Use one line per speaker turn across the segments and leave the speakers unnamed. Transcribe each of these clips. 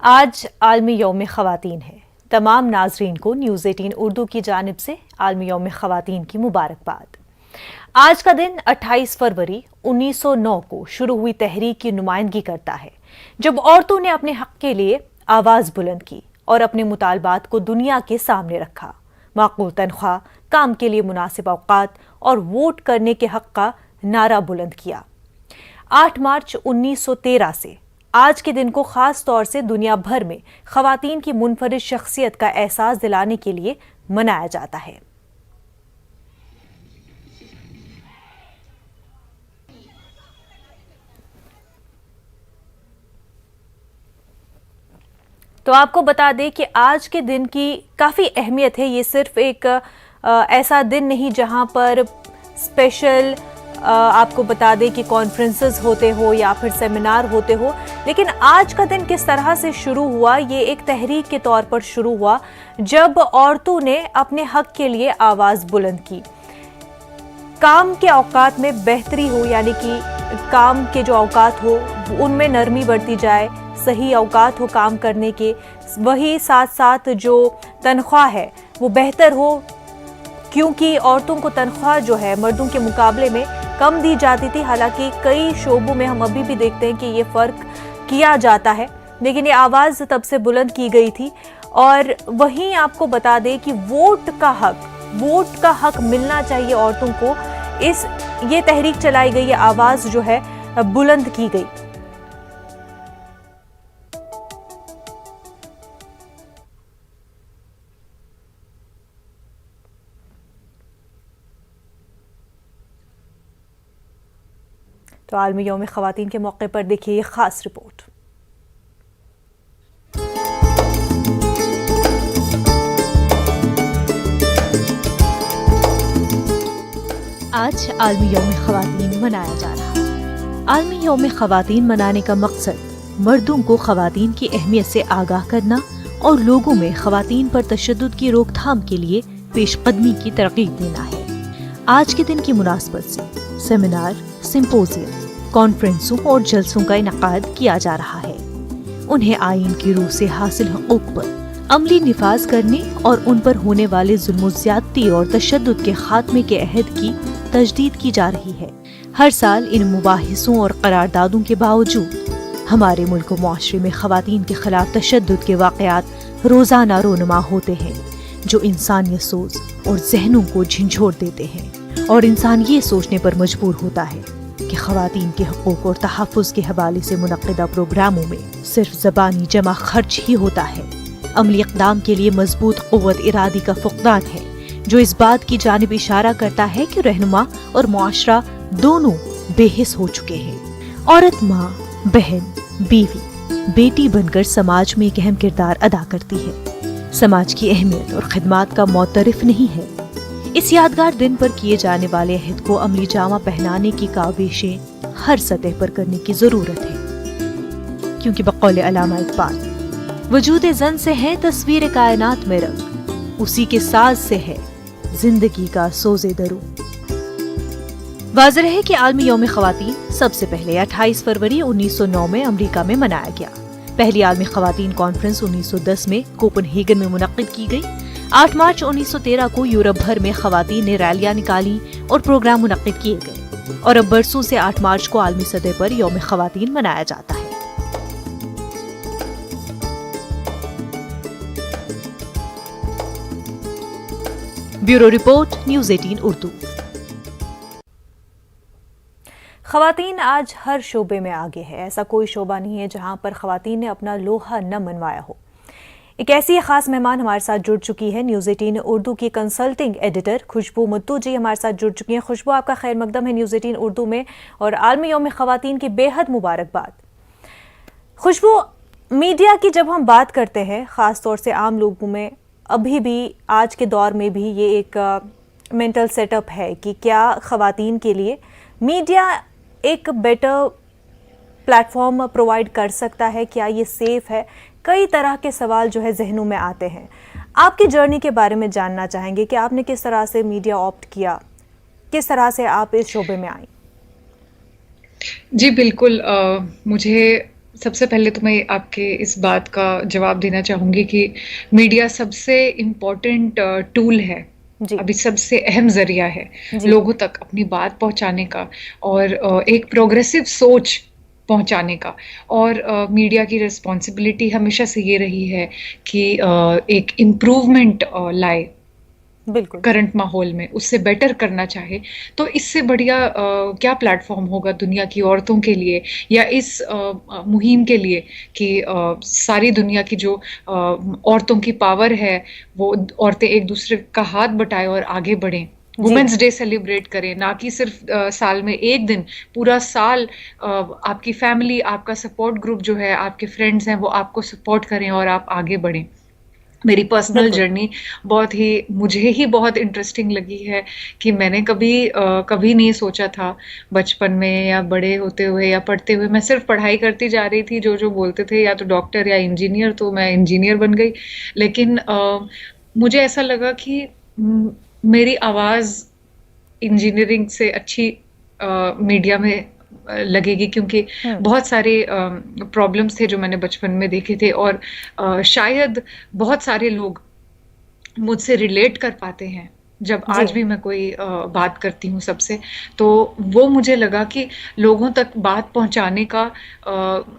आज आलमी यौम ख़वातीन है। तमाम नाजरीन को न्यूज़ 18 उर्दू की जानिब से आलमी यौम ख़वातीन की मुबारकबाद। आज का दिन 28 फरवरी 1909 को शुरू हुई तहरीक की नुमाइंदगी करता है, जब औरतों ने अपने हक के लिए आवाज़ बुलंद की और अपने मुतालबात को दुनिया के सामने रखा। माकूल तनख्वाह, काम के लिए मुनासिब औकात और वोट करने के हक का नारा बुलंद किया। 8 मार्च 1913 से आज के दिन को खास तौर से दुनिया भर में खवातीन की मुनफरिद शख्सियत का एहसास दिलाने के लिए मनाया जाता है। तो आपको बता दें कि आज के दिन की काफ़ी अहमियत है। ये सिर्फ एक ऐसा दिन नहीं जहां पर स्पेशल आपको बता दें कि कॉन्फ्रेंसेस होते हो या फिर सेमिनार होते हो, लेकिन आज का दिन किस तरह से शुरू हुआ, ये एक तहरीक के तौर पर शुरू हुआ जब औरतों ने अपने हक के लिए आवाज़ बुलंद की। काम के औकात में बेहतरी हो, यानी कि काम के जो औकात हो उनमें नरमी बरती जाए, सही औकात हो काम करने के, वही साथ साथ जो तनख्वाह है वो बेहतर हो, क्योंकि औरतों को तनख्वाह जो है मर्दों के मुकाबले में कम दी जाती थी। हालांकि कई शोबों में हम अभी भी देखते हैं कि ये फ़र्क किया जाता है, लेकिन ये आवाज़ तब से बुलंद की गई थी। और वहीं आपको बता दें कि वोट का हक मिलना चाहिए औरतों को, ये तहरीक चलाई गई, ये आवाज़ जो है बुलंद की गई। तो आलमी यौम ख़वातीन के मौके पर देखिए ये खास रिपोर्ट। आज आलमी यौम ख़वातीन मनाया जा रहा है। आलमी यौम ख़वातीन मनाने का मकसद मर्दों को ख़वातीन की अहमियत से आगाह करना और लोगों में ख़वातीन पर तशद्दुद की रोकथाम के लिए पेशकदमी की तरगीब देना है। आज के दिन की मुनासबत से सेमिनार, सिंपोजियम, कॉन्फ्रेंसों और जलसों का इनकाद किया जा रहा है। उन्हें आईन की रूह से हासिल हकूक पर अमली निफाज करने और उन पर होने वाले जुल्म ज़्यादती और तशद्दुद के खात्मे के अहद की तजदीद की जा रही है। हर साल इन मुबाहिसों और करारदादों के बावजूद हमारे मुल्क व मुआशरे में ख़वातीन के खिलाफ तशद्दुद के वाक़यात रोज़ाना रोनुमा होते हैं, जो इंसानियत सोच और जहनों को झंझोड़ देते हैं और इंसान ये सोचने पर मजबूर होता है कि ख़वातीन के हकूक़ और तहफ़्फ़ुज़ के हवाले से मुनक़्क़िदा प्रोग्रामों में सिर्फ ज़बानी जमा खर्च ही होता है। अमली इक़दाम के लिए मजबूत क़ुव्वत इरादी का फ़ुक़दान है, जो इस बात की जानिब इशारा करता है कि रहनुमा और मुआशरा दोनों बेहिस हो चुके हैं। औरत माँ, बहन, बीवी, बेटी बनकर समाज में एक अहम किरदार अदा करती है। समाज की अहमियत और खिदमात का मोतरिफ नहीं है। इस यादगार दिन पर किए जाने वाले अहद को अमली जामा पहनाने की काविशें हर सतह पर करने की जरूरत है, क्योंकि बकौल अल्लामा इक़बाल, वजूद जन से है तस्वीर कायनात में रंग, उसी के साज से है जिंदगी का सोजे दरू। वाज़ेह है कि आलमी यौम ख़वातीन सबसे पहले 28 फरवरी 1909 में अमरीका में मनाया गया। पहली आलमी ख़वातीन कॉन्फ्रेंस 1910 में कोपनहेगन में मुनक़्क़िद की गई। 8 मार्च 1913 को यूरोप भर में ख़वातीन ने रैलियां निकाली और प्रोग्राम मुनक़्क़िद किए गए, और अब बरसों से 8 मार्च को आलमी सतह पर यौम ख़वातीन मनाया जाता है। Bureau report, news 18 Urdu. ख़वातीन आज हर शोबे में आगे है। ऐसा कोई शोबा नहीं है जहां पर ख़वातीन ने अपना लोहा न मनवाया हो। एक ऐसी खास मेहमान हमारे साथ जुड़ चुकी है। न्यूज़ 18 उर्दू की कंसल्टिंग एडिटर खुशबू मुत्तू जी हमारे साथ जुड़ चुकी हैं। खुशबू, आपका खैर मकदम है न्यूज़ 18 उर्दू में, और आलमी यौम ख़वातीन की बेहद मुबारकबाद। खुशबू, मीडिया की जब हम बात करते हैं, ख़ास तौर से आम लोगों में अभी भी आज के दौर में भी ये एक मेंटल सेटअप है कि क्या ख़वातीन के लिए मीडिया एक बेटर प्लेटफॉर्म प्रोवाइड कर सकता है, क्या ये सेफ है? कई तरह के सवाल जो है जहनों में आते हैं। आपकी जर्नी के बारे में जानना चाहेंगे कि आपने किस तरह से मीडिया ऑप्ट किया, किस तरह से आप इस शोबे में आई?
जी बिल्कुल, मुझे सबसे पहले तो मैं आपके इस बात का जवाब देना चाहूँगी कि मीडिया सबसे इम्पोर्टेंट टूल है,
जी,
अभी सबसे अहम ज़रिया है
जी,
लोगों तक अपनी बात पहुँचाने का और एक प्रोग्रेसिव सोच पहुँचाने का। और मीडिया की रिस्पॉन्सिबिलिटी हमेशा से ये रही है कि एक इम्प्रूवमेंट लाए
बिल्कुल।
करंट माहौल में, उससे बेटर करना चाहे, तो इससे बढ़िया क्या प्लेटफ़ॉर्म होगा दुनिया की औरतों के लिए या इस मुहिम के लिए कि सारी दुनिया की जो औरतों की पावर है, वो औरतें एक-दूसरे का हाथ बटाएँ और आगे बढ़ें।
जी,
वुमेन्स डे सेलिब्रेट करें, ना कि सिर्फ़ साल में 1 दिन, पूरा साल आपकी फैमिली, आपका सपोर्ट ग्रुप जो है, आपके फ्रेंड्स हैं, वो आपको सपोर्ट करें और आप आगे बढ़ें। मेरी पर्सनल
बिल्कुल।
जर्नी बहुत ही मुझे ही बहुत इंटरेस्टिंग लगी है कि मैंने कभी नहीं सोचा था बचपन में या बड़े होते हुए या पढ़ते हुए। मैं सिर्फ पढ़ाई करती जा रही थी, जो बोलते थे या तो डॉक्टर या इंजीनियर, तो मैं इंजीनियर बन गई। लेकिन मुझे ऐसा लगा कि मेरी आवाज़ इंजीनियरिंग से अच्छी मीडिया में लगेगी, क्योंकि
हुँ,
बहुत सारे प्रॉब्लम्स थे जो मैंने बचपन में देखे थे और शायद बहुत सारे लोग मुझसे रिलेट कर पाते हैं। जब
जी,
आज भी मैं कोई बात करती हूँ सबसे, तो वो मुझे लगा कि लोगों तक बात पहुँचाने का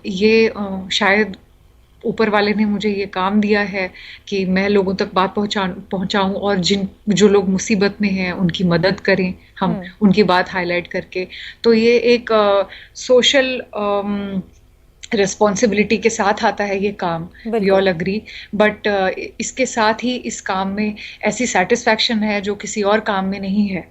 ये शायद ऊपर वाले ने मुझे ये काम दिया है कि मैं लोगों तक बात पहुँचाऊँ और जो लोग मुसीबत में हैं, उनकी मदद करें हम,
हुँ,
उनकी बात हाइलाइट करके। तो ये एक सोशल रिस्पॉन्सिबिलिटी के साथ आता है ये काम, वी
बिल्कुल।
All agree. बट इसके साथ ही इस काम में ऐसी सैटिस्फैक्शन है जो किसी और काम में नहीं है,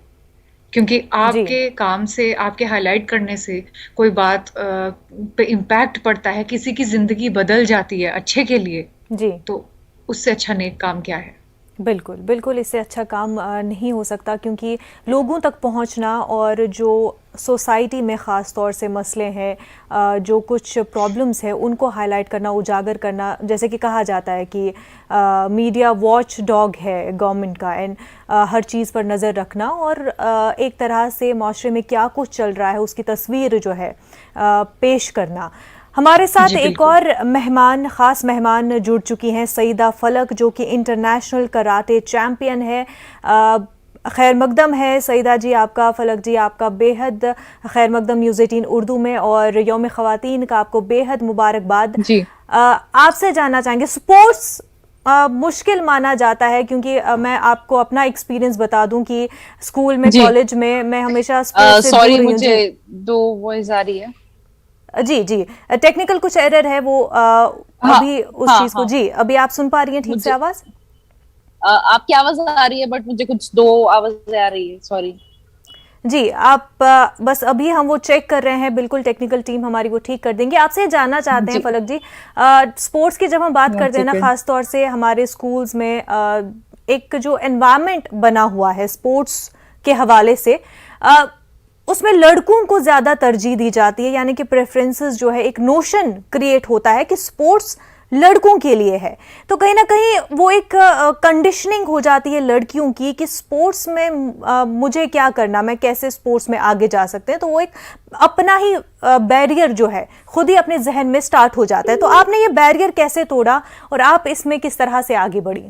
क्योंकि
जी,
आपके काम से, आपके हाइलाइट करने से कोई बात पे इम्पैक्ट पड़ता है, किसी की ज़िंदगी बदल जाती है अच्छे के लिए,
जी।
तो उससे अच्छा नेक काम क्या है?
बिल्कुल, बिल्कुल इससे अच्छा काम नहीं हो सकता क्योंकि लोगों तक पहुंचना और जो सोसाइटी में ख़ास तौर से मसले हैं जो कुछ प्रॉब्लम्स हैं उनको हाईलाइट करना, उजागर करना, जैसे कि कहा जाता है कि मीडिया वॉच डॉग है गवर्नमेंट का एंड हर चीज़ पर नज़र रखना और एक तरह से माशरे में क्या कुछ चल रहा है उसकी तस्वीर जो है पेश करना। हमारे साथ
जी,
एक
बिल्कुल।
और मेहमान, खास मेहमान जुड़ चुकी हैं, सईदा फलक, जो कि इंटरनेशनल कराटे चैंपियन है। खैर मकदम है सईदा जी आपका, फलक जी आपका बेहद खैर मकदम न्यूज़ 18 उर्दू में, और यौम ख़वातीन का आपको बेहद मुबारकबाद।
जी,
आपसे जानना चाहेंगे, स्पोर्ट्स मुश्किल माना जाता है क्योंकि मैं आपको अपना एक्सपीरियंस बता दूं कि स्कूल में,
जी।
कॉलेज में मैं हमेशा स्पोर्ट्स से दूर
सॉरी,
रही हूँ
मुझे
जी।
दो वॉइस आ रही है।
जी जी, टेक्निकल कुछ एरर है वो
हाँ,
अभी उस
हाँ,
चीज को,
हाँ।
जी अभी आप सुन पा रही हैं ठीक से
मुझे
आवाज?
आपकी आवाज आ रही है, बट मुझे कुछ दो आवाजें आ रही है, सॉरी।
जी आप बस अभी हम वो चेक कर रहे हैं, बिल्कुल टेक्निकल टीम हमारी वो ठीक कर देंगे। आपसे ये जानना चाहते हैं
जी।
फलक जी, स्पोर्ट्स की जब हम बात करते हैं ना,
ठीक है।
खास तौर से हमारे स्कूल्स में एक जो एनवायरनमेंट बना हुआ है स्पोर्ट्स के हवाले से, अ, उसमें लड़कों को ज्यादा तरजीह दी जाती है, यानी कि प्रेफरेंसेस जो है, एक नोशन क्रिएट होता है कि स्पोर्ट्स लड़कों के लिए है। तो कहीं ना कहीं वो एक कंडीशनिंग हो जाती है लड़कियों की कि स्पोर्ट्स में मुझे क्या करना, मैं कैसे स्पोर्ट्स में आगे जा सकते हैं। तो वो एक अपना ही बैरियर जो है खुद ही अपने जहन में स्टार्ट हो जाता है। तो आपने ये बैरियर कैसे तोड़ा और आप इसमें किस तरह से आगे बढ़ी?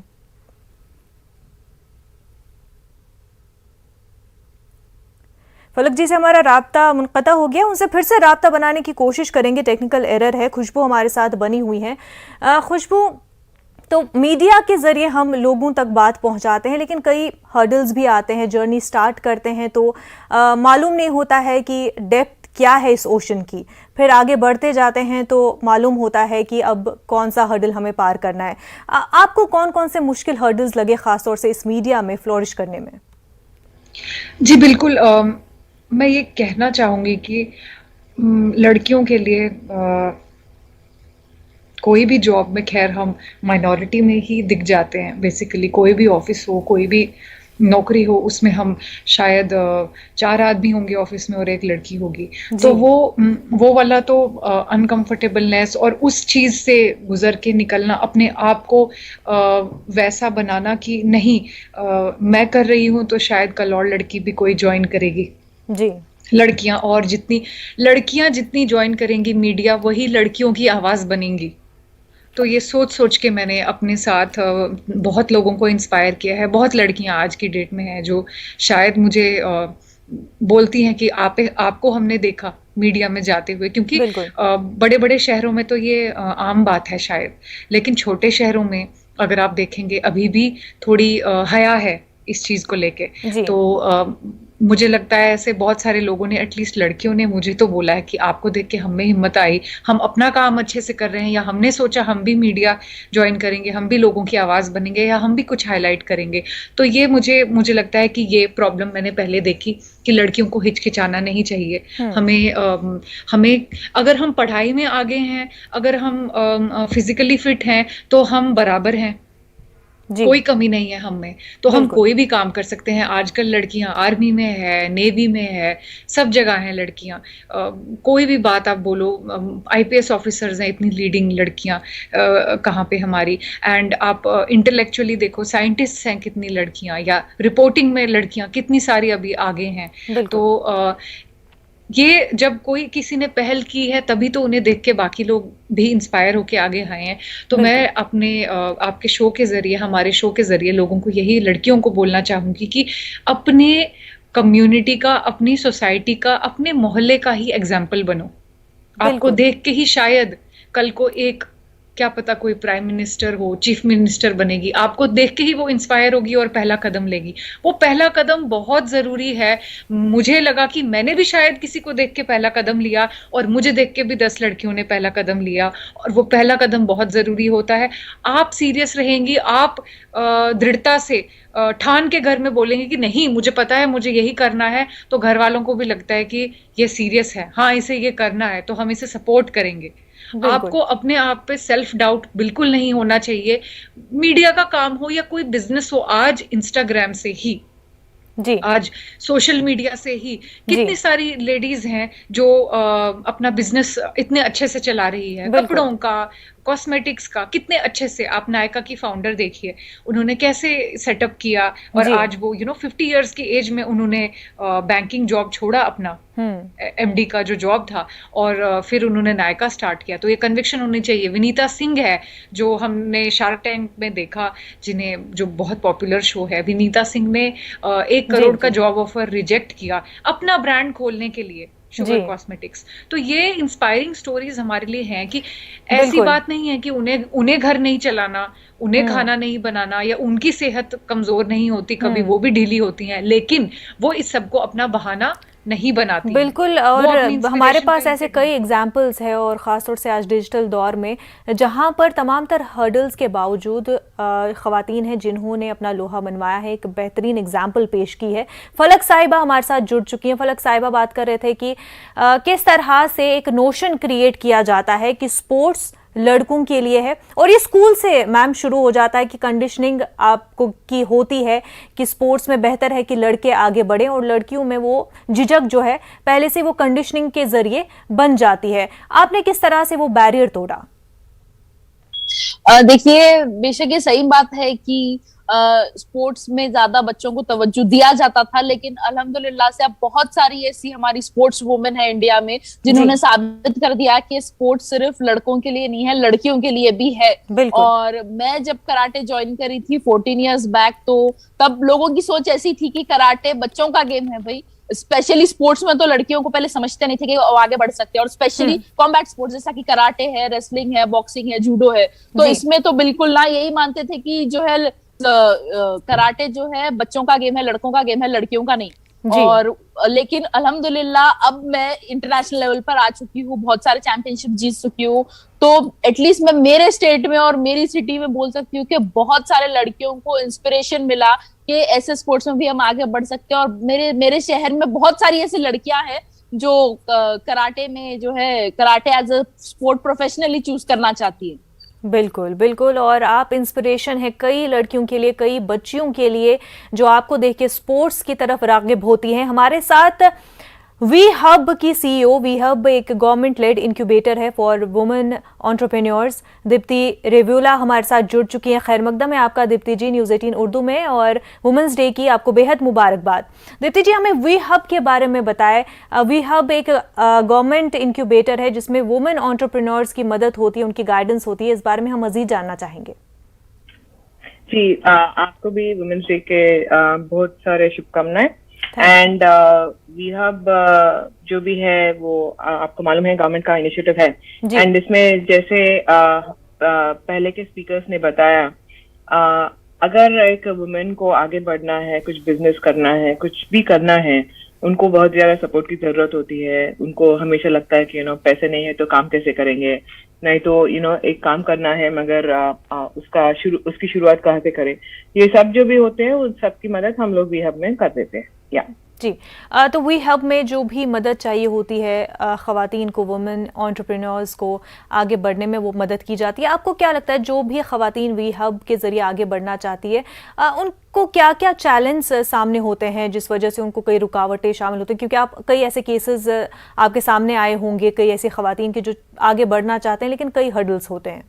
फलक जी से हमारा राब्ता मुनक़ता हो गया, उनसे फिर से राब्ता बनाने की कोशिश करेंगे, टेक्निकल एरर है। खुशबू हमारे साथ बनी हुई हैं। खुशबू, तो मीडिया के ज़रिए हम लोगों तक बात पहुंचाते हैं, लेकिन कई हर्डल्स भी आते हैं। जर्नी स्टार्ट करते हैं तो मालूम नहीं होता है कि डेप्थ क्या है इस ओशन की, फिर आगे बढ़ते जाते हैं तो मालूम होता है कि अब कौन सा हर्डल हमें पार करना है। आपको कौन कौन से मुश्किल हर्डल्स लगे ख़ासतौर से इस मीडिया में फ्लोरिश करने में?
जी, बिल्कुल। मैं ये कहना चाहूँगी कि लड़कियों के लिए कोई भी जॉब में, खैर हम माइनॉरिटी में ही दिख जाते हैं बेसिकली। कोई भी ऑफिस हो, कोई भी नौकरी हो, उसमें हम शायद 4 आदमी होंगे ऑफिस में और 1 लड़की होगी।
जी,
तो वो वाला तो अनकंफर्टेबलनेस और उस चीज़ से गुज़र के निकलना, अपने आप को वैसा बनाना कि नहीं, मैं कर रही हूँ तो शायद कल और लड़की भी कोई जॉइन करेगी।
जी,
लड़कियां, और जितनी लड़कियां जितनी ज्वाइन करेंगी मीडिया, वही लड़कियों की आवाज बनेंगी। तो ये सोच सोच के मैंने अपने साथ बहुत लोगों को इंस्पायर किया है। बहुत लड़कियां आज की डेट में हैं जो शायद मुझे बोलती हैं कि आपको हमने देखा मीडिया में जाते हुए, क्योंकि
बिल्कुल।
बड़े बड़े शहरों में तो ये आम बात है शायद, लेकिन छोटे शहरों में अगर आप देखेंगे अभी भी थोड़ी हया है इस चीज को लेके।
जी।
तो मुझे लगता है ऐसे बहुत सारे लोगों ने, एटलीस्ट लड़कियों ने मुझे तो बोला है कि आपको देख के हमें हिम्मत आई, हम अपना काम अच्छे से कर रहे हैं, या हमने सोचा हम भी मीडिया ज्वाइन करेंगे, हम भी लोगों की आवाज बनेंगे, या हम भी कुछ हाईलाइट करेंगे। तो ये मुझे लगता है कि ये प्रॉब्लम मैंने पहले देखी कि लड़कियों को हिचकिचाना नहीं चाहिए। हमें अगर हम पढ़ाई में आगे हैं, अगर हम फिजिकली फिट हैं, तो हम बराबर हैं, कोई कमी नहीं है हम में, तो हम कोई भी काम कर सकते हैं। आजकल लड़कियां आर्मी में है, नेवी में है, सब जगह हैं लड़कियां। कोई भी बात आप बोलो, आईपीएस ऑफिसर्स हैं इतनी लीडिंग लड़कियां कहाँ पे हमारी। एंड आप इंटेलेक्चुअली देखो, साइंटिस्ट हैं कितनी लड़कियां, या रिपोर्टिंग में लड़कियां कितनी सारी अभी आगे हैं। तो ये जब कोई किसी ने पहल की है तभी तो उन्हें देख के बाकी लोग भी इंस्पायर होके आगे आए हैं। तो मैं अपने आपके शो के जरिए, हमारे शो के जरिए लोगों को, यही लड़कियों को बोलना चाहूंगी कि अपने कम्युनिटी का, अपनी सोसाइटी का, अपने मोहल्ले का ही एग्जाम्पल बनो। आपको देख के ही शायद कल को एक, क्या पता, कोई प्राइम मिनिस्टर हो, चीफ मिनिस्टर बनेगी, आपको देख के ही वो इंस्पायर होगी और पहला कदम लेगी। वो पहला कदम बहुत जरूरी है। मुझे लगा कि मैंने भी शायद किसी को देख के पहला कदम लिया, और मुझे देख के भी 10 लड़कियों ने पहला कदम लिया, और वो पहला कदम बहुत जरूरी होता है। आप सीरियस रहेंगी, आप दृढ़ता से ठान के घर में बोलेंगे कि नहीं, मुझे पता है मुझे यही करना है, तो घर वालों को भी लगता है कि ये सीरियस है, हाँ इसे ये करना है, तो हम इसे सपोर्ट करेंगे। आपको अपने आप पे सेल्फ डाउट बिल्कुल नहीं होना चाहिए। मीडिया का काम हो या कोई बिजनेस हो, आज इंस्टाग्राम से ही, जी, आज सोशल मीडिया से ही कितनी सारी लेडीज हैं जो अपना बिजनेस इतने अच्छे से चला रही है, कपड़ों का, कॉस्मेटिक्स का, कितने अच्छे से। आप नायका की फाउंडर देखिए, उन्होंने कैसे सेटअप किया, और आज वो 50 इयर्स की एज में उन्होंने बैंकिंग जॉब छोड़ा अपना, एमडी का जो जॉब था, और फिर उन्होंने नायका स्टार्ट किया। तो ये कन्विक्शन होनी चाहिए। विनीता सिंह है जो हमने शार्क टैंक में देखा, जिन्हें, जो बहुत पॉपुलर शो है, विनीता सिंह ने 1 करोड़ का जॉब ऑफर रिजेक्ट किया अपना ब्रांड खोलने के लिए, शुगर कॉस्मेटिक्स। तो ये इंस्पायरिंग स्टोरीज हमारे लिए हैं कि ऐसी बात नहीं है कि उन्हें घर नहीं चलाना, उन्हें खाना नहीं बनाना, या उनकी सेहत कमजोर नहीं होती, कभी वो भी ढीली होती हैं, लेकिन वो इस सबको अपना बहाना नहीं बनाती।
बिल्कुल। और हमारे पास ऐसे कई एग्जाम्पल्स है, और ख़ासतौर से आज डिजिटल दौर में जहां पर तमाम तर हर्डल्स के बावजूद ख़वातीन हैं जिन्होंने अपना लोहा मनवाया है। एक बेहतरीन एग्जाम्पल पेश की है। फलक साहिबा हमारे साथ जुड़ चुकी हैं। फलक साहिबा बात कर रहे थे कि किस तरह से एक नोशन क्रिएट किया जाता है कि स्पोर्ट्स लड़कों के लिए है, और ये स्कूल से मैम शुरू हो जाता है कि कंडीशनिंग आपको की होती है कि स्पोर्ट्स में बेहतर है कि लड़के आगे बढ़ें, और लड़कियों में वो झिझक जो है पहले से वो कंडीशनिंग के जरिए बन जाती है। आपने किस तरह से वो बैरियर तोड़ा?
देखिए, बेशक ये सही बात है कि स्पोर्ट्स में ज्यादा बच्चों को तवज्जो दिया जाता था, लेकिन अल्हम्दुलिल्लाह से अब बहुत सारी ऐसी हमारी स्पोर्ट्स वुमेन है इंडिया में जिन्होंने साबित कर दिया कि स्पोर्ट्स सिर्फ लड़कों के लिए नहीं है, लड़कियों के लिए भी है। और मैं जब कराटे ज्वाइन करी थी 14 इयर्स बैक, तो तब लोगों की सोच ऐसी थी कि कराटे बच्चों का गेम है भाई, स्पेशली स्पोर्ट्स में तो लड़कियों को पहले समझते नहीं थे कि वो आगे बढ़ सकते हैं, और स्पेशली कॉम्बैट स्पोर्ट्स जैसा कि कराटे है, रेसलिंग है, बॉक्सिंग है, जूडो है, तो इसमें तो बिल्कुल ना, यही मानते थे कि जो है कराटे जो है बच्चों का गेम है, लड़कों का गेम है, लड़कियों का नहीं। और लेकिन अल्हम्दुलिल्लाह अब मैं इंटरनेशनल लेवल पर आ चुकी हूँ, बहुत सारे चैंपियनशिप जीत चुकी हूँ, तो एटलीस्ट मैं मेरे स्टेट में और मेरी सिटी में बोल सकती हूँ कि बहुत सारे लड़कियों को इंस्पिरेशन मिला कि ऐसे स्पोर्ट्स में भी हम आगे बढ़ सकते हैं। और मेरे शहर में बहुत सारी ऐसी लड़कियां हैं जो कराटे में जो है karate as a sport professionally choose करना चाहती है।
बिल्कुल बिल्कुल। और आप इंस्पिरेशन है कई लड़कियों के लिए, कई बच्चियों के लिए जो आपको देख के स्पोर्ट्स की तरफ राग़िब होती हैं। हमारे साथ वी हब की सीईओ, वी हब एक गवर्नमेंट लेड इंक्यूबेटर है फॉर वुमेन एंटरप्रेन्योर्स, दीप्ति रेव्योला हमारे साथ जुड़ चुकी हैं। खैर मकदम है आपका दीप्ति जी न्यूज़ 18 उर्दू में, और वुमेंस डे की आपको बेहद मुबारकबाद। दीप्ति जी, हमें वी हब के बारे में बताएं। वी हब एक गवर्नमेंट इंक्यूबेटर है जिसमें वुमेन एंटरप्रेन्योर्स की मदद होती है, उनकी गाइडेंस होती है। इस बारे में हम मजीद जानना चाहेंगे।
जी, आपको भी वुमेन्स डे के बहुत सारे शुभकामनाएं। एंड वी हब जो भी है वो आपको मालूम है गवर्नमेंट का इनिशिएटिव है। एंड इसमें जैसे पहले के स्पीकर्स ने बताया, अगर एक वुमेन को आगे बढ़ना है, कुछ बिजनेस करना है, कुछ भी करना है, उनको बहुत ज्यादा सपोर्ट की जरूरत होती है। उनको हमेशा लगता है कि पैसे नहीं है तो काम कैसे करेंगे, नहीं तो एक काम करना है मगर उसकी शुरुआत कहाँ से करें। ये सब जो भी होते हैं उन सब की मदद हम लोग वी हब में कर देते हैं।
जी, तो वी हब में जो भी मदद चाहिए होती है ख़वातीन को, वुमेन एंटरप्रेन्योर्स को आगे बढ़ने में, वो मदद की जाती है। आपको क्या लगता है जो भी ख़वातीन वी हब के ज़रिए आगे बढ़ना चाहती है, उनको क्या क्या चैलेंज सामने होते हैं जिस वजह से उनको कई रुकावटें शामिल होती हैं? क्योंकि आप कई ऐसे केसेस आपके सामने आए होंगे, कई ऐसी ख़वातीन के जो आगे बढ़ना चाहते हैं लेकिन कई हर्डल्स होते हैं।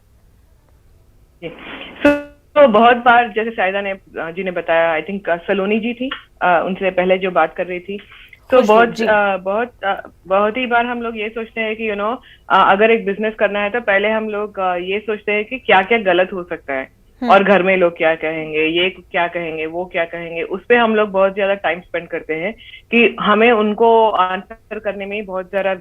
तो बहुत बार जैसे शाहिदा जी ने बताया, आई थिंक सलोनी जी थी उनसे पहले जो बात कर रही थी, तो बहुत ही बार हम लोग ये सोचते हैं कि अगर एक बिजनेस करना है तो पहले हम लोग ये सोचते हैं कि क्या क्या गलत हो सकता है और घर में लोग क्या कहेंगे, ये क्या कहेंगे, वो क्या कहेंगे। उस पे हम लोग बहुत ज्यादा टाइम स्पेंड करते हैं कि हमें उनको आंसर करने में बहुत ज्यादा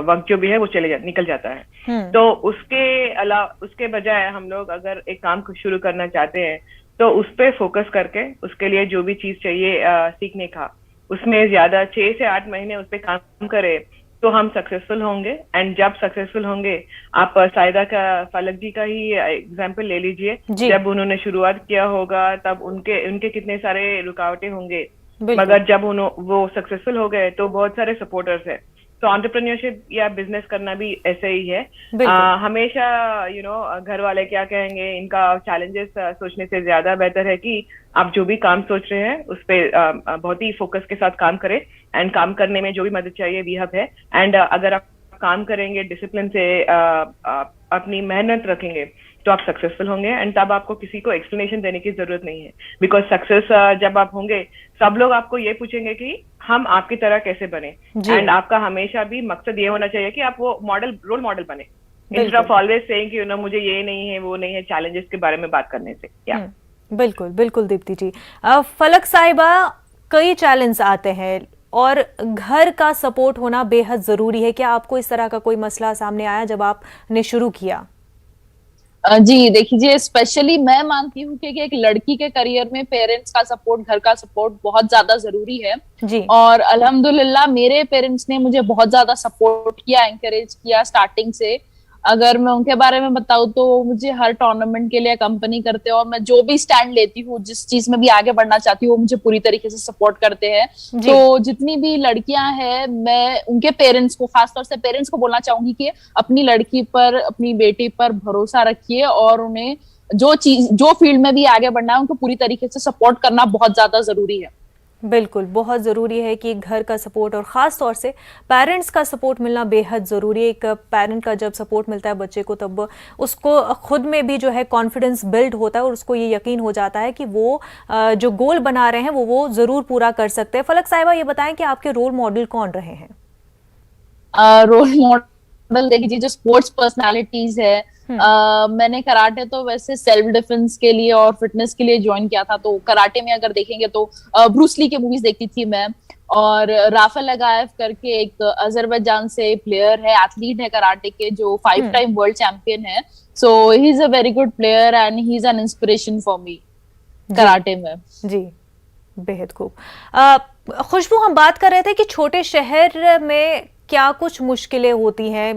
वक्त जो भी है वो निकल जाता है। तो उसके बजाय हम लोग अगर एक काम को शुरू करना चाहते हैं तो उस पे फोकस करके उसके लिए जो भी चीज चाहिए सीखने का, उसमें ज्यादा 6 से 8 महीने उस पे काम करे तो हम सक्सेसफुल होंगे। एंड जब सक्सेसफुल होंगे, आप शाहिदा का, फलक जी का ही एग्जांपल ले लीजिए। जब उन्होंने शुरुआत किया होगा तब उनके कितने सारे रुकावटें होंगे, मगर जब वो सक्सेसफुल हो गए तो बहुत सारे सपोर्टर्स है। तो एंटरप्रेन्योरशिप या बिजनेस करना भी ऐसे ही है। हमेशा घर वाले क्या कहेंगे, इनका चैलेंजेस सोचने से ज्यादा बेहतर है कि आप जो भी काम सोच रहे हैं उस पे बहुत ही फोकस के साथ काम करें। एंड काम करने में जो भी मदद चाहिए वी हब है। एंड अगर आप काम करेंगे डिसिप्लिन से, अपनी मेहनत रखेंगे तो आप सक्सेसफुल होंगे। एंड तब आपको किसी को एक्सप्लेनेशन देने की जरूरत नहीं है, बिकॉज सक्सेस जब आप होंगे सब लोग आपको ये पूछेंगे कि हम आपकी तरह कैसे बने। एंड आपका हमेशा भी मकसद ये होना चाहिए कि आप वो रोल मॉडल बने, इंस्टेड ऑफ ऑलवेज सेइंग कि मुझे ये नहीं है वो नहीं है, चैलेंजेस के बारे में बात करने से।
बिल्कुल बिल्कुल दीप्ति जी। फलक साहिबा, कई चैलेंज आते हैं और घर का सपोर्ट होना बेहद जरूरी है। क्या आपको इस तरह का कोई मसला सामने आया जब आपने शुरू किया?
जी देखिए, स्पेशली मैं मानती हूँ कि एक लड़की के करियर में पेरेंट्स का सपोर्ट, घर का सपोर्ट बहुत ज्यादा जरूरी है
जी।
और अल्हम्दुलिल्लाह मेरे पेरेंट्स ने मुझे बहुत ज्यादा सपोर्ट किया, एनकरेज किया स्टार्टिंग से। अगर मैं उनके बारे में बताऊं तो मुझे हर टूर्नामेंट के लिए अकम्पनी करते हैं और मैं जो भी स्टैंड लेती हूँ, जिस चीज में भी आगे बढ़ना चाहती हूँ, वो मुझे पूरी तरीके से सपोर्ट करते हैं। तो जितनी भी लड़कियां हैं, मैं उनके पेरेंट्स को, खासतौर से पेरेंट्स को बोलना चाहूंगी कि अपनी लड़की पर, अपनी बेटी पर भरोसा रखिए और उन्हें जो फील्ड में भी आगे बढ़ना है उनको पूरी तरीके से सपोर्ट करना बहुत ज्यादा जरूरी है।
बिल्कुल, बहुत ज़रूरी है कि घर का सपोर्ट और ख़ास तौर से पेरेंट्स का सपोर्ट मिलना बेहद ज़रूरी है। एक पेरेंट का जब सपोर्ट मिलता है बच्चे को, तब उसको खुद में भी जो है कॉन्फिडेंस बिल्ड होता है और उसको ये यकीन हो जाता है कि वो जो गोल बना रहे हैं वो ज़रूर पूरा कर सकते हैं। फलक साहिबा, ये बताएं कि आपके रोल मॉडल कौन रहे हैं?
रोल मॉडल देखिए, जो स्पोर्ट्स पर्सनालिटीज है, मैंने कराटे तो वैसे सेल्फ डिफेंस के लिए और फिटनेस के लिए ज्वाइन किया था। तो कराटे में अगर देखेंगे तो ब्रूस ली के मूवीज देखती थी मैं, और राफेल लगाएव करके एक अजरबैजान से प्लेयर है, एथलीट है कराटे के, जो 5 टाइम वर्ल्ड चैंपियन है। So he is a very good player and he is an inspiration for me karate में। जी,
बेहद खूब। खुशबू, हम बात कर रहे थे कि छोटे शहर में क्या कुछ मुश्किलें होती हैं।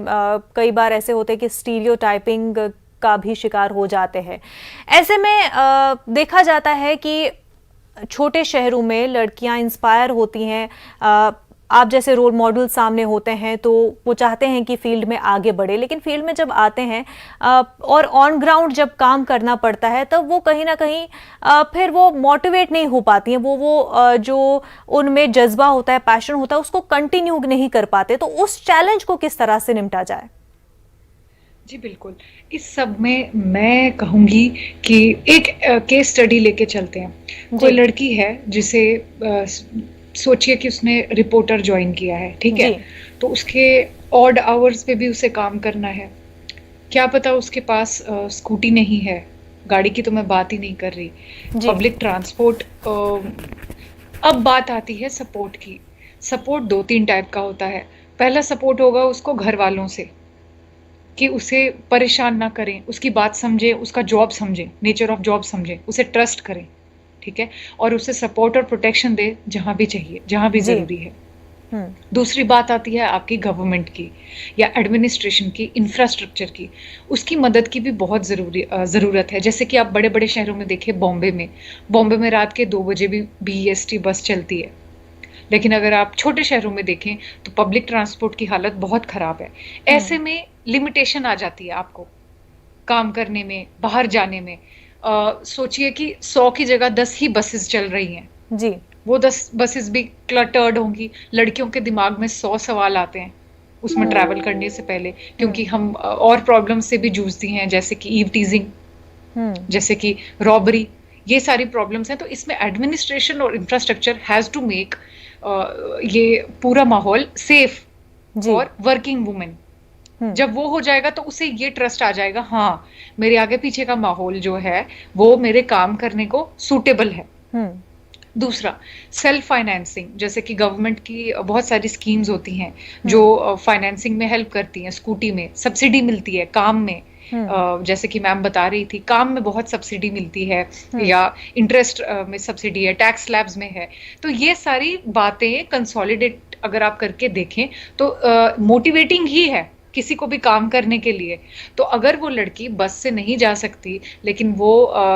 कई बार ऐसे होते हैं कि स्टीरियोटाइपिंग का भी शिकार हो जाते हैं। ऐसे में देखा जाता है कि छोटे शहरों में लड़कियां इंस्पायर होती हैं आप जैसे रोल मॉडल सामने होते हैं तो वो चाहते हैं कि फील्ड में आगे बढ़े, लेकिन फील्ड में जब आते हैं और ऑन ग्राउंड जब काम करना पड़ता है तब वो कहीं ना कहीं फिर वो मोटिवेट नहीं हो पाती हैं, वो जो उनमें जज्बा होता है, पैशन होता है, उसको कंटिन्यू नहीं कर पाते। तो उस चैलेंज को किस तरह से निपटा जाए?
जी बिल्कुल, इस सब में मैं कहूँगी कि एक केस स्टडी लेके चलते हैं। कोई लड़की है जिसे सोचिए कि उसने रिपोर्टर ज्वाइन किया है, ठीक है, तो उसके ऑड आवर्स पे भी उसे काम करना है। क्या पता उसके पास स्कूटी नहीं है, गाड़ी की तो मैं बात ही नहीं कर रही, पब्लिक ट्रांसपोर्ट। अब बात आती है सपोर्ट की। सपोर्ट 2-3 टाइप का होता है। पहला सपोर्ट होगा उसको घर वालों से, कि उसे परेशान ना करें, उसकी बात समझे, उसका जॉब समझे, नेचर ऑफ जॉब समझे, उसे ट्रस्ट करें, ठीक है, और उसे सपोर्ट और प्रोटेक्शन दे जहां भी चाहिए, जहां भी जरूरी है। दूसरी बात आती है आपकी गवर्नमेंट की या एडमिनिस्ट्रेशन की, इंफ्रास्ट्रक्चर की। उसकी मदद की भी बहुत ज़रूरत है। जैसे कि आप बड़े बड़े शहरों में देखें, बॉम्बे में रात के 2 बजे भी BEST बस चलती है। लेकिन अगर आप छोटे शहरों में देखें तो पब्लिक ट्रांसपोर्ट की हालत बहुत ख़राब है। ऐसे में लिमिटेशन आ जाती है आपको काम करने में, बाहर जाने में। सोचिए कि 100 की जगह 10 ही बसेस चल रही हैं
जी,
वो 10 बसेस भी क्लटर्ड होंगी। लड़कियों के दिमाग में 100 सवाल आते हैं उसमें ट्रैवल करने से पहले, क्योंकि हम और प्रॉब्लम से भी जूझती हैं, जैसे कि ईव टीजिंग, जैसे कि रॉबरी, ये सारी प्रॉब्लम्स हैं। तो इसमें एडमिनिस्ट्रेशन और इंफ्रास्ट्रक्चर हैज टू मेक ये पूरा माहौल सेफ और वर्किंग वुमेन। जब वो हो जाएगा तो उसे ये ट्रस्ट आ जाएगा, हाँ मेरे आगे पीछे का माहौल जो है वो मेरे काम करने को सूटेबल है। दूसरा, सेल्फ फाइनेंसिंग, जैसे कि गवर्नमेंट की बहुत सारी स्कीम्स होती हैं जो फाइनेंसिंग में हेल्प करती हैं। स्कूटी में सब्सिडी मिलती है, काम में जैसे कि मैम बता रही थी, काम में बहुत सब्सिडी मिलती है, या इंटरेस्ट में सब्सिडी है, टैक्स स्लैब्स में है। तो ये सारी बातें कंसोलिडेट अगर आप करके देखें तो मोटिवेटिंग ही है किसी को भी काम करने के लिए। तो अगर वो लड़की बस से नहीं जा सकती लेकिन वो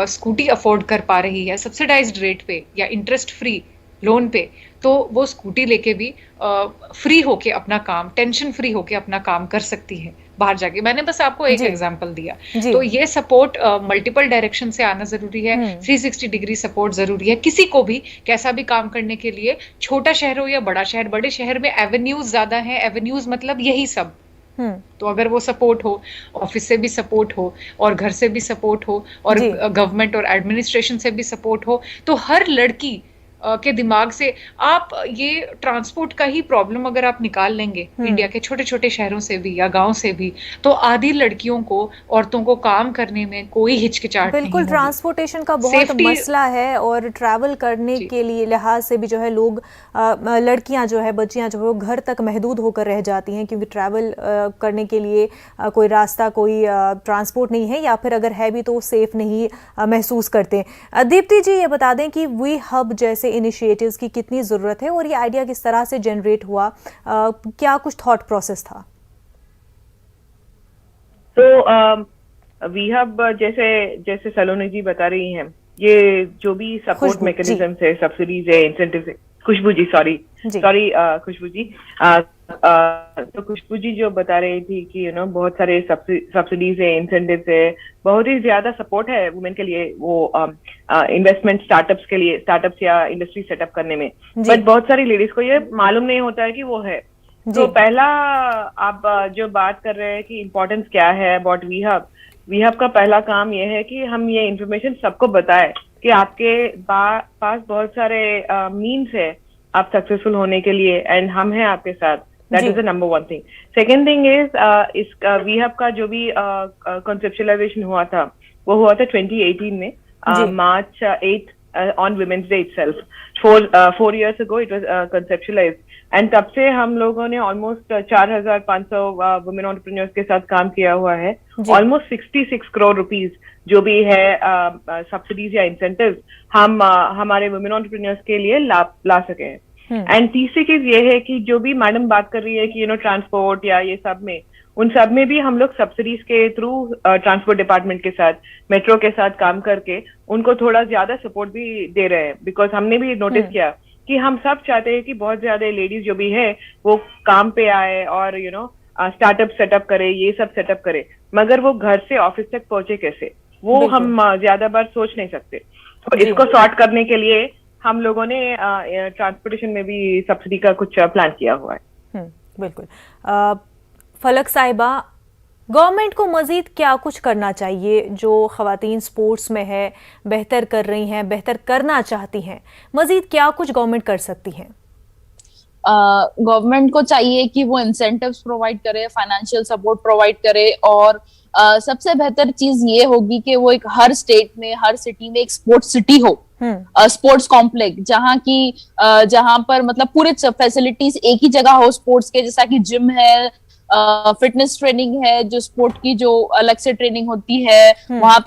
स्कूटी अफोर्ड कर पा रही है सब्सिडाइज्ड रेट पे या इंटरेस्ट फ्री लोन पे, तो वो स्कूटी लेके भी फ्री होके अपना काम, टेंशन फ्री होके अपना काम कर सकती है बाहर जाके। मैंने बस आपको एक एग्जांपल दिया। तो ये सपोर्ट मल्टीपल डायरेक्शन से आना जरूरी है। 360 डिग्री सपोर्ट जरूरी है किसी को भी कैसा भी काम करने के लिए, छोटा शहर हो या बड़ा शहर। बड़े शहर में एवेन्यूज ज्यादा हैं, एवेन्यूज मतलब यही सब। तो अगर वो सपोर्ट हो, ऑफिस से भी सपोर्ट हो और घर से भी सपोर्ट हो और गवर्नमेंट और एडमिनिस्ट्रेशन से भी सपोर्ट हो, तो हर लड़की के दिमाग से आप ये ट्रांसपोर्ट का ही प्रॉब्लम अगर आप निकाल लेंगे इंडिया के छोटे छोटे शहरों से भी या गांव से भी, तो आधी लड़कियों को, औरतों को काम करने में कोई हिचकिचाहट नहीं होगी।
बिल्कुल, ट्रांसपोर्टेशन का बहुत मसला है और ट्रैवल करने के लिए लिहाज से भी जो है लोग, लड़कियां जो है, बच्चियां जो है वो घर तक महदूद होकर रह जाती हैं, क्योंकि ट्रैवल करने के लिए कोई रास्ता, कोई ट्रांसपोर्ट नहीं है, या फिर अगर है भी तो सेफ नहीं महसूस करते। दीप्ति जी, ये बता दें कि वी हब जैसे इनिशिएटिव्स की कितनी जरूरत है और ये आइडिया किस तरह से जनरेट हुआ, क्या कुछ थॉट प्रोसेस था?
तो वी हब जैसे सलोनी जी बता रही हैं, ये जो भी सपोर्ट मैकेनिज्म है, सब्सिडीज है, इंसेंटिव है, खुशबू जी खुशबू जी तो खुशबू जी जो बता रही थी कि बहुत सारे सब्सिडीज है, इंसेंटिव्स है, बहुत ही ज्यादा सपोर्ट है वुमेन के लिए, वो इन्वेस्टमेंट स्टार्टअप्स के लिए, स्टार्टअप्स या इंडस्ट्री सेटअप करने में। बट बहुत सारी लेडीज को ये मालूम नहीं होता है कि वो है। तो पहला आप जो बात कर रहे हैं कि इम्पोर्टेंस क्या है अबाउट वी हब का पहला काम ये है कि हम ये इन्फॉर्मेशन सबको बताएं कि आपके पास बहुत सारे मीन्स है आप सक्सेसफुल होने के लिए, एंड हम हैं आपके साथ। That is the number one thing. Second thing is, इस वी हब का जो भी कॉन्सेप्चुअलाइजेशन हुआ था वो हुआ था 2018 में, March 8th on Women's Day itself. 4 years ago it was conceptualized, and तब से हम लोगों ने ऑलमोस्ट 4,500 वुमेन एंटरप्रेन्योर्स के साथ काम किया हुआ है। ऑलमोस्ट 66 करोड़ रुपीस जो भी है सब्सिडीज या इंसेंटिव्स हम हमारे वुमेन एंटरप्रेन्योर्स के लिए ला सके हैं। एंड तीसरी चीज ये है कि जो भी मैडम बात कर रही है कि ट्रांसपोर्ट या ये सब में, उन सब में भी हम लोग सब्सिडीज के थ्रू ट्रांसपोर्ट डिपार्टमेंट के साथ, मेट्रो के साथ काम करके उनको थोड़ा ज्यादा सपोर्ट भी दे रहे हैं। बिकॉज हमने भी नोटिस किया कि हम सब चाहते हैं कि बहुत ज्यादा लेडीज जो भी है वो काम पे आए और स्टार्टअप सेटअप करे, ये सब सेटअप करे, मगर वो घर से ऑफिस तक पहुंचे कैसे, वो हम ज्यादा बार सोच नहीं सकते। तो इसको सॉर्ट करने के लिए हम लोगों ने ट्रांसपोर्टेशन में भी सब्सिडी का कुछ प्लान किया हुआ है।
बिल्कुल। फलक साहिबा, गवर्नमेंट को मजीद क्या कुछ करना चाहिए? जो खवातीन स्पोर्ट्स में है, बेहतर कर रही हैं, बेहतर करना चाहती हैं, मजीद क्या कुछ गवर्नमेंट कर सकती हैं?
गवर्नमेंट को चाहिए कि वो इंसेंटिव्स प्रोवाइड करे, फाइनेंशियल सपोर्ट प्रोवाइड करे, और सबसे बेहतर चीज ये होगी कि वो एक हर स्टेट में, हर सिटी में एक स्पोर्ट्स सिटी हो, स्पोर्ट्स कॉम्प्लेक्स, जहां पर मतलब पूरे फैसिलिटीज एक ही जगह हो स्पोर्ट्स के, जैसा कि जिम है, फिटनेस ट्रेनिंग है, जो स्पोर्ट की जो अलग से ट्रेनिंग होती है, वहां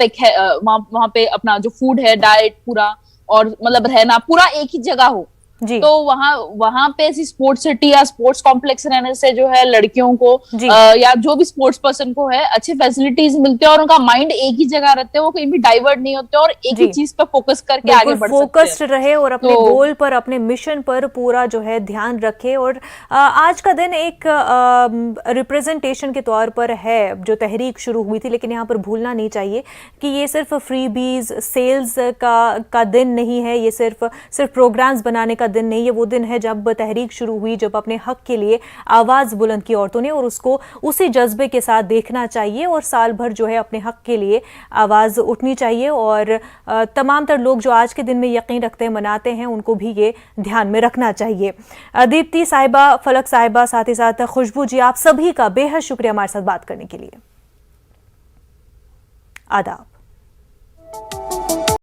पे अपना जो फूड है, डाइट पूरा, और मतलब रहना पूरा एक ही जगह हो। तो वहां पे ऐसी स्पोर्ट्स सिटी या स्पोर्ट्स कॉम्प्लेक्स रहने से जो है लड़कियों को या जो भी स्पोर्ट्स पर्सन को है अच्छी फैसिलिटीज मिलती है, और उनका माइंड एक ही जगह रहते हैं, वो कहीं भी डाइवर्ट नहीं होते और एक ही चीज पे फोकस करके आगे बढ़ सकते हैं,
फोकस्ड रहे और अपने गोल पर, अपने मिशन पर पूरा जो है ध्यान रखे। और आज का दिन एक रिप्रेजेंटेशन के तौर पर है, जो तहरीक शुरू हुई थी, लेकिन यहाँ पर भूलना नहीं चाहिए कि ये सिर्फ फ्रीबीज सेल्स का दिन नहीं है, ये सिर्फ प्रोग्राम्स बनाने का दिन नहीं, ये वो दिन है जब तहरीक शुरू हुई, जब अपने हक के लिए आवाज बुलंद की औरतों ने, और उसको उसी जज्बे के साथ देखना चाहिए और साल भर जो है अपने हक के लिए आवाज उठनी चाहिए। और तमाम तर लोग जो आज के दिन में यकीन रखते हैं, मनाते हैं, उनको भी ये ध्यान में रखना चाहिए। दीप्ति साहिबा, फलक साहिबा, साथ ही साथ खुशबू जी, आप सभी का बेहद शुक्रिया हमारे साथ बात करने के लिए। आदाब।